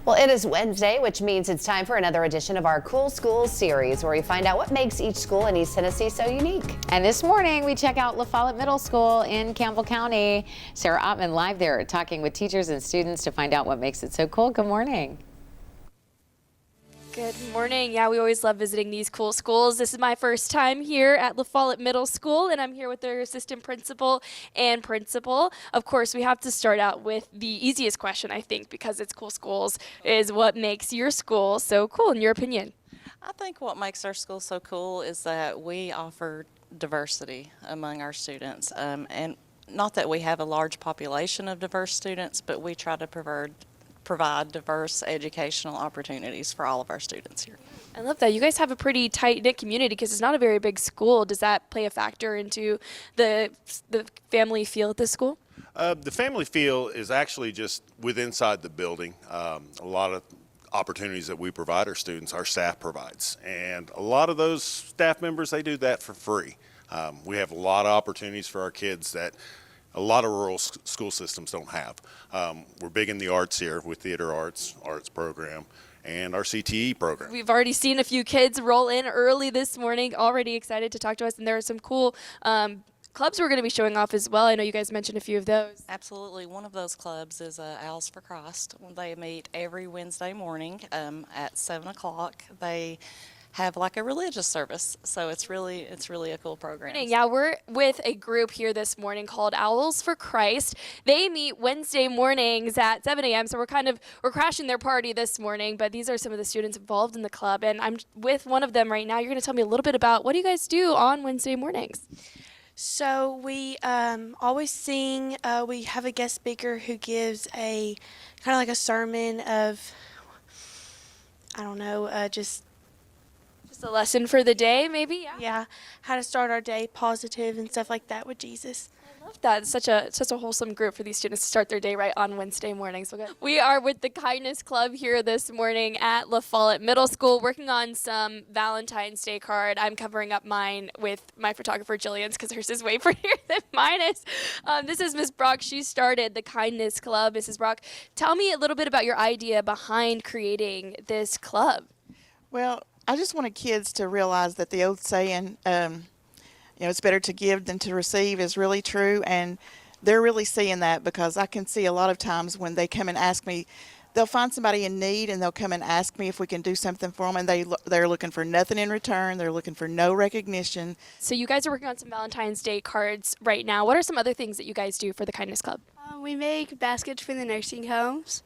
Well, it is Wednesday, which means it's time for another edition of our Cool Schools series, where we find out what makes each school in East Tennessee so unique. And this morning, we check out LaFollette Middle School in Campbell County. Sarah Ottman live there talking with teachers and students to find out what makes it so cool. Good morning. Good morning. Yeah, we always love visiting these cool schools. This is my first time here at LaFollette Middle School, and I'm here with their assistant principal and principal. Of course, we have to start out with the easiest question, I think, because it's cool schools, is what makes your school so cool, in your opinion? I think what makes our school so cool is that we offer diversity among our students. And not that we have a large population of diverse students, but we try to provide diverse educational opportunities for all of our students here. I love that. You guys have a pretty tight-knit community because it's not a very big school. Does that play a factor into the family feel at this school? The family feel is actually just inside the building. A lot of opportunities that we provide our students, our staff provides. And a lot of those staff members, they do that for free. We have a lot of opportunities for our kids that a lot of rural school systems don't have. We're big in the arts here with theater arts program, and our CTE program. We've already seen a few kids roll in early this morning, already excited to talk to us, and there are some cool clubs we're going to be showing off as well. I know you guys mentioned a few of those. Absolutely. One of those clubs is Owls for Christ. They meet every Wednesday morning at 7 o'clock. They have like a religious service, so it's really a cool program. Yeah, we're with a group here this morning called Owls for Christ. They meet Wednesday mornings at 7 a.m. So we're crashing their party this morning. But these are some of the students involved in the club, and I'm with one of them right now. You're going to tell me a little bit about what do you guys do on Wednesday mornings? So we always sing. We have a guest speaker who gives a kind of like a sermon of, I don't know, just a lesson for the day, maybe? Yeah, how to start our day positive and stuff like that with Jesus. I love that. It's such a wholesome group for these students to start their day right on Wednesday mornings. We are with the Kindness Club here this morning at LaFollette Middle School, working on some Valentine's Day card. I'm covering up mine with my photographer Jillian's because hers is way prettier than mine is. This is Miss Brock. She started the Kindness Club. Mrs. Brock, tell me a little bit about your idea behind creating this club. Well, I just wanted kids to realize that the old saying, it's better to give than to receive is really true, and they're really seeing that because I can see a lot of times when they come and ask me, they'll find somebody in need and they'll come and ask me if we can do something for them, and they're looking for nothing in return. They're looking for no recognition. So you guys are working on some Valentine's Day cards right now. What are some other things that you guys do for the Kindness Club? We make baskets for the nursing homes.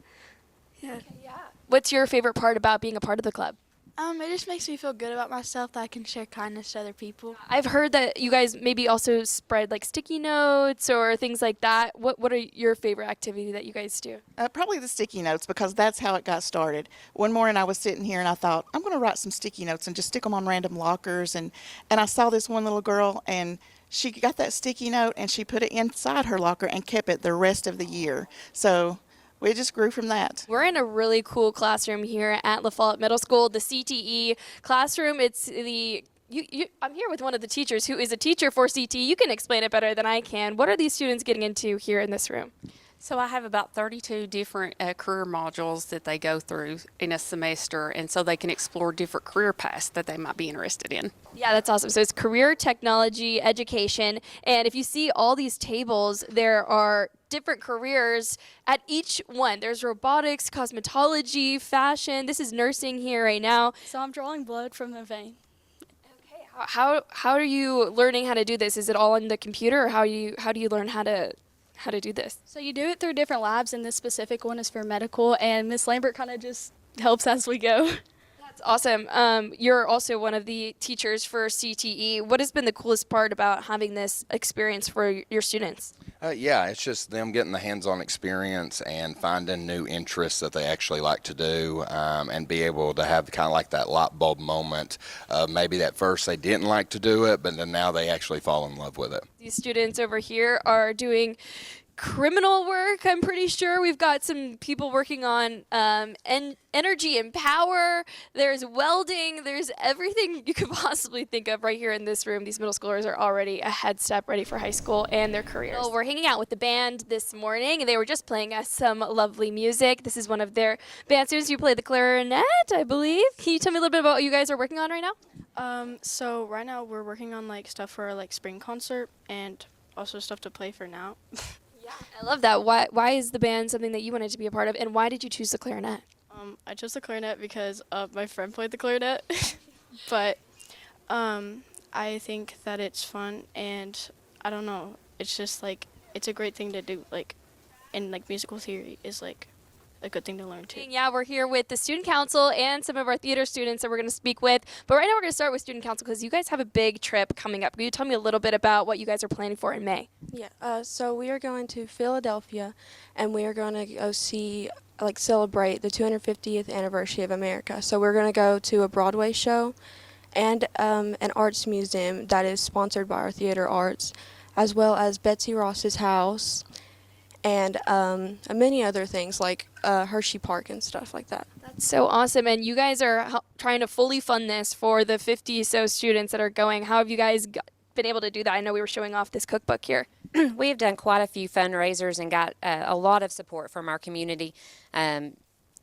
Yeah. Okay, yeah. What's your favorite part about being a part of the club? It just makes me feel good about myself that I can share kindness to other people. I've heard that you guys maybe also spread like sticky notes or things like that. What are your favorite activity that you guys do? Probably the sticky notes, because that's how it got started. One morning I was sitting here and I thought, I'm going to write some sticky notes and just stick them on random lockers. And I saw this one little girl, and she got that sticky note and she put it inside her locker and kept it the rest of the year. So we just grew from that. We're in a really cool classroom here at LaFollette Middle School, the CTE classroom. It's I'm here with one of the teachers who is a teacher for CTE. You can explain it better than I can. What are these students getting into here in this room? So I have about 32 different career modules that they go through in a semester, and so they can explore different career paths that they might be interested in. Yeah, that's awesome. So it's career, technology, education, and if you see all these tables, there are different careers at each one. There's robotics, cosmetology, fashion. This is nursing here right now. So I'm drawing blood from the vein. Okay, how are you learning how to do this? Is it all on the computer, or how do you learn how to do this? So you do it through different labs, and this specific one is for medical, and Miss Lambert kind of just helps as we go. That's awesome. You're also one of the teachers for CTE. What has been the coolest part about having this experience for your students? Yeah, it's just them getting the hands-on experience and finding new interests that they actually like to do, and be able to have kind of like that light bulb moment. Maybe at first they didn't like to do it, but then now they actually fall in love with it. These students over here are doing criminal work, I'm pretty sure. We've got some people working on energy and power. There's welding. There's everything you could possibly think of right here in this room. These middle schoolers are already a head step ready for high school and their careers. Well, we're hanging out with the band this morning. They were just playing us some lovely music. This is one of their band students. You play the clarinet, I believe. Can you tell me a little bit about what you guys are working on right now? So right now we're working on like stuff for like spring concert and also stuff to play for now. Yeah, I love that. Why is the band something that you wanted to be a part of, and why did you choose the clarinet? I chose the clarinet because my friend played the clarinet, but I think that it's fun, and I don't know, it's just like, it's a great thing to do, like, and like musical theory is like a good thing to learn too. Yeah, we're here with the student council and some of our theater students that we're going to speak with, but right now we're going to start with student council because you guys have a big trip coming up. Can you tell me a little bit about what you guys are planning for in May? Yeah, so we are going to Philadelphia, and we are going to go see, like, celebrate the 250th anniversary of America. So we're going to go to a Broadway show and an arts museum that is sponsored by our theater arts, as well as Betsy Ross's house, and many other things like Hershey Park and stuff like that. That's so awesome, and you guys are trying to fully fund this for the 50 so students that are going. How have you guys been able to do that? I know we were showing off this cookbook here. We have done quite a few fundraisers and got a lot of support from our community.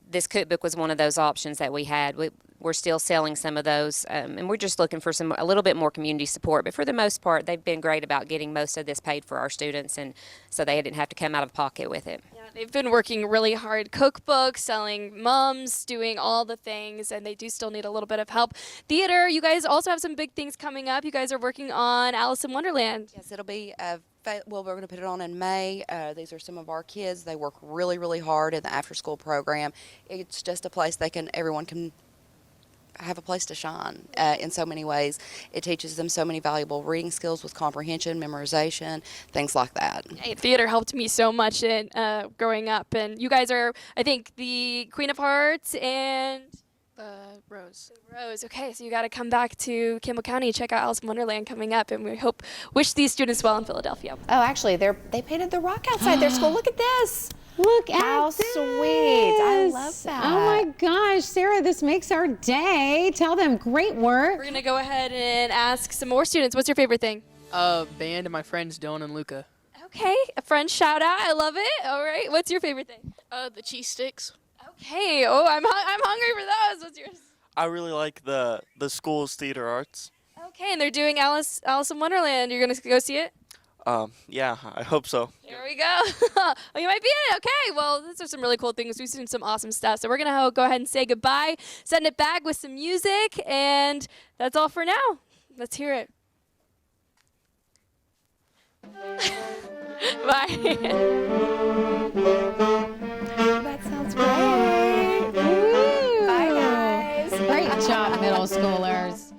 This cookbook was one of those options that we had. We're still selling some of those, and we're just looking for a little bit more community support. But for the most part, they've been great about getting most of this paid for our students, and so they didn't have to come out of pocket with it. Yeah, they've been working really hard. Cookbooks, selling mums, doing all the things, and they do still need a little bit of help. Theater, you guys also have some big things coming up. You guys are working on Alice in Wonderland. Yes, it'll be well, we're going to put it on in May. These are some of our kids. They work really, really hard in the after-school program. It's just a place everyone can have a place to shine in so many ways. It teaches them so many valuable reading skills with comprehension, memorization, things like that. Hey, theater helped me so much in growing up, and you guys are, I think, the Queen of Hearts and Rose. Rose. Okay, so you got to come back to Campbell County, check out Alice in Wonderland coming up, and we wish these students well in Philadelphia. Oh, actually, they painted the rock outside their school. Look at this. Look How at this. sweet. I love that. Oh my gosh, Sarah, this makes our day. Tell them great work. We're going to go ahead and ask some more students. What's your favorite thing? Band and my friends Dylan and Luca. Okay, a friend shout out. I love it. All right, what's your favorite thing? The cheese sticks. Okay, oh, I'm hungry for those. What's yours? I really like the school's theater arts. Okay, and they're doing Alice in Wonderland. You're going to go see it? Yeah, I hope so. There we go. Oh, you might be in it. Okay, well, these are some really cool things. We've seen some awesome stuff. So we're going to go ahead and say goodbye, send it back with some music, and that's all for now. Let's hear it. Bye. That sounds great. Woo. Bye, guys. Great job, middle schoolers.